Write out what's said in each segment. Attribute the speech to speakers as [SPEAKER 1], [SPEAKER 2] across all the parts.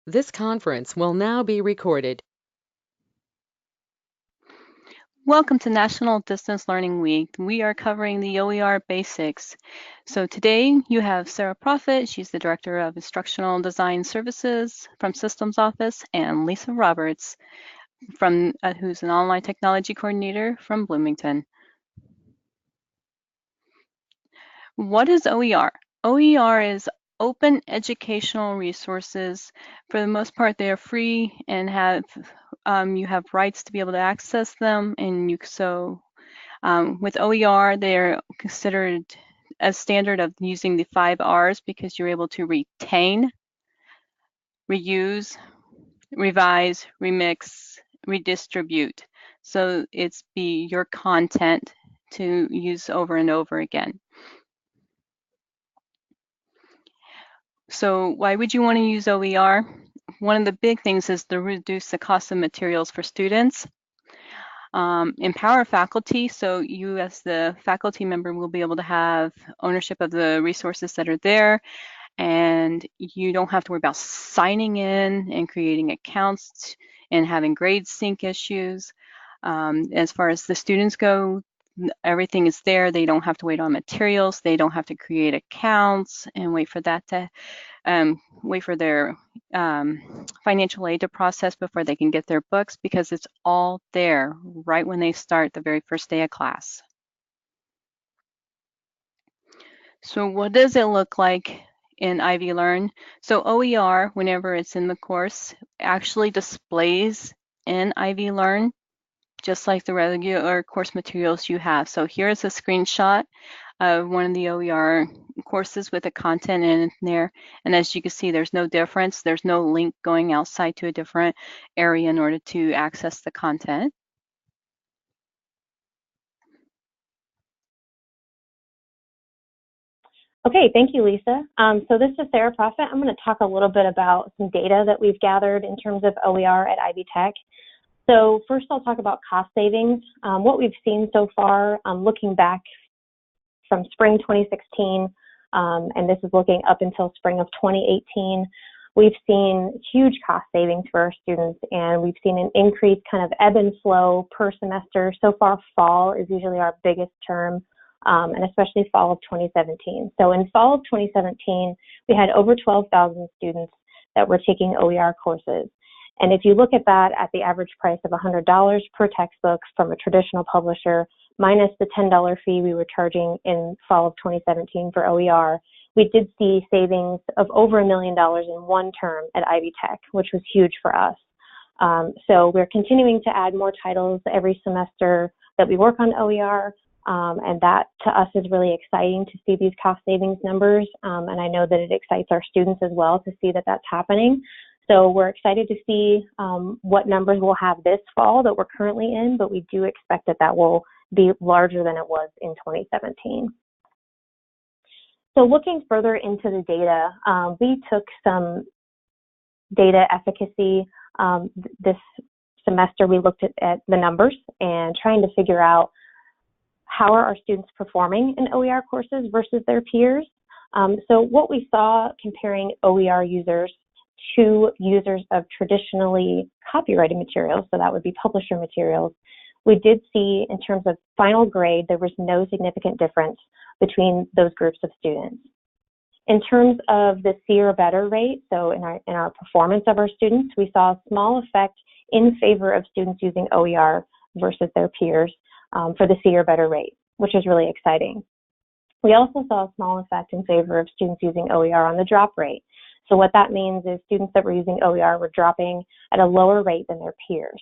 [SPEAKER 1] This conference will now be recorded.
[SPEAKER 2] Welcome to National Distance Learning Week. We are covering the OER Basics. So today you have Sarah Prophet, she's the Director of Instructional Design Services from Systems Office, and Lisa Roberts, who's an Online Technology Coordinator from Bloomington. What is OER? OER is open educational resources. For the most part, they are free and you have rights to be able to access them. And with OER, they're considered a standard of using the 5 R's because you're able to retain, reuse, revise, remix, redistribute. So it's your content to use over and over again. So why would you want to use OER? One of the big things is to reduce the cost of materials for students. Empower faculty, so you as the faculty member will be able to have ownership of the resources that are there, and you don't have to worry about signing in and creating accounts and having grade sync issues. As far as the students go, everything is there. They don't have to wait on materials. They don't have to create accounts and wait for their financial aid to process before they can get their books, because it's all there right when they start the very first day of class. So what does it look like in Ivy Learn? So OER, whenever it's in the course, actually displays in Ivy Learn, just like the regular course materials you have. So here's a screenshot of one of the OER courses with the content in there. And as you can see, there's no difference. There's no link going outside to a different area in order to access the content.
[SPEAKER 3] Okay, thank you, Lisa. So this is Sarah Prophet. I'm going to talk a little bit about some data that we've gathered in terms of OER at Ivy Tech. So first I'll talk about cost savings. What we've seen so far, looking back from spring 2016, and this is looking up until spring of 2018, we've seen huge cost savings for our students, and we've seen an increase kind of ebb and flow per semester. So far, fall is usually our biggest term, and especially fall of 2017. So in fall of 2017, we had over 12,000 students that were taking OER courses. And if you look at that at the average price of $100 per textbook from a traditional publisher, minus the $10 fee we were charging in fall of 2017 for OER, we did see savings of over $1 million in one term at Ivy Tech, which was huge for us. So we're continuing to add more titles every semester that we work on OER, and that to us is really exciting to see these cost savings numbers, and I know that it excites our students as well to see that that's happening. So we're excited to see what numbers we'll have this fall that we're currently in, but we do expect that that will be larger than it was in 2017. So looking further into the data, we took some data efficacy. This semester we looked at the numbers and trying to figure out how are our students performing in OER courses versus their peers. So what we saw comparing OER users to users of traditionally copyrighted materials, so that would be publisher materials, we did see in terms of final grade, there was no significant difference between those groups of students. In terms of the C or better rate, so in our performance of our students, we saw a small effect in favor of students using OER versus their peers for the C or better rate, which is really exciting. We also saw a small effect in favor of students using OER on the drop rate. So what that means is students that were using OER were dropping at a lower rate than their peers.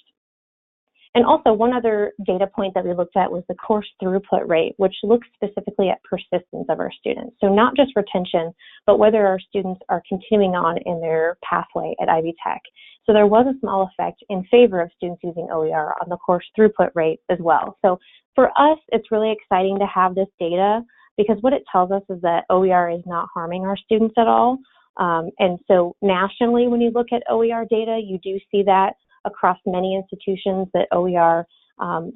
[SPEAKER 3] And also one other data point that we looked at was the course throughput rate, which looks specifically at persistence of our students. So not just retention, but whether our students are continuing on in their pathway at Ivy Tech. So there was a small effect in favor of students using OER on the course throughput rate as well. So for us, it's really exciting to have this data because what it tells us is that OER is not harming our students at all. And so nationally, when you look at OER data, you do see that across many institutions that OER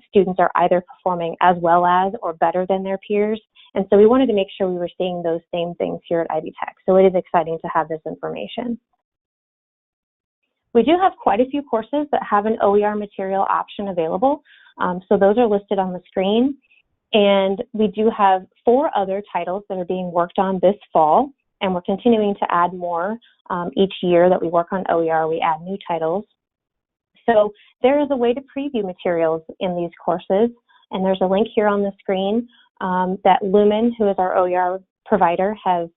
[SPEAKER 3] students are either performing as well as or better than their peers. And so we wanted to make sure we were seeing those same things here at Ivy Tech. So it is exciting to have this information. We do have quite a few courses that have an OER material option available, so those are listed on the screen. And we do have 4 other titles that are being worked on this fall, and we're continuing to add more. Each year that we work on OER, we add new titles. So there is a way to preview materials in these courses, and there's a link here on the screen that Lumen, who is our OER provider, has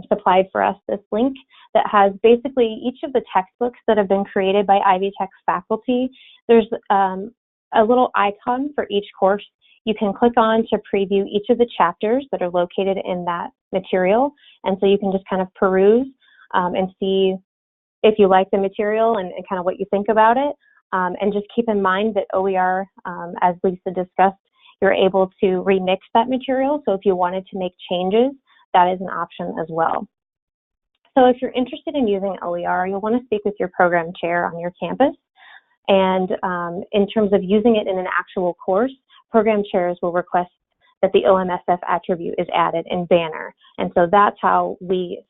[SPEAKER 3] supplied for us this link that has basically each of the textbooks that have been created by Ivy Tech faculty. There's a little icon for each course. You can click on to preview each of the chapters that are located in that material, and so you can just kind of peruse and see if you like the material and kind of what you think about it. And just keep in mind that OER, as Lisa discussed, you're able to remix that material. So if you wanted to make changes, that is an option as well. So if you're interested in using OER, you'll want to speak with your program chair on your campus. And in terms of using it in an actual course, program chairs will request that the OMSF attribute is added in Banner. And so that's how we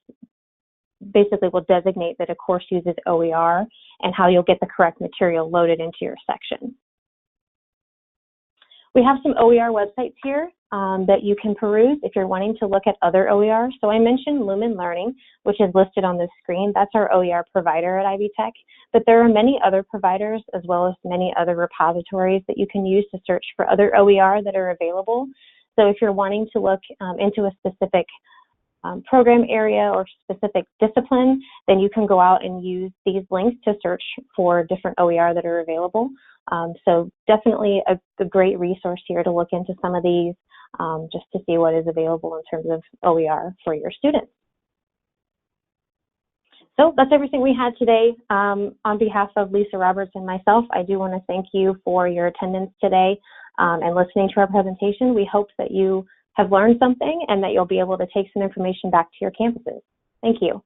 [SPEAKER 3] basically will designate that a course uses OER and how you'll get the correct material loaded into your section. We have some OER websites here that you can peruse if you're wanting to look at other OER. So I mentioned Lumen Learning, which is listed on this screen. That's our OER provider at Ivy Tech, but there are many other providers as well as many other repositories that you can use to search for other OER that are available. So if you're wanting to look into a specific program area or specific discipline, then you can go out and use these links to search for different OER that are available. So definitely a great resource here to look into some of these just to see what is available in terms of OER for your students. So that's everything we had today. On behalf of Lisa Roberts and myself, I do want to thank you for your attendance today and listening to our presentation. We hope that you have learned something and that you'll be able to take some information back to your campuses. Thank you.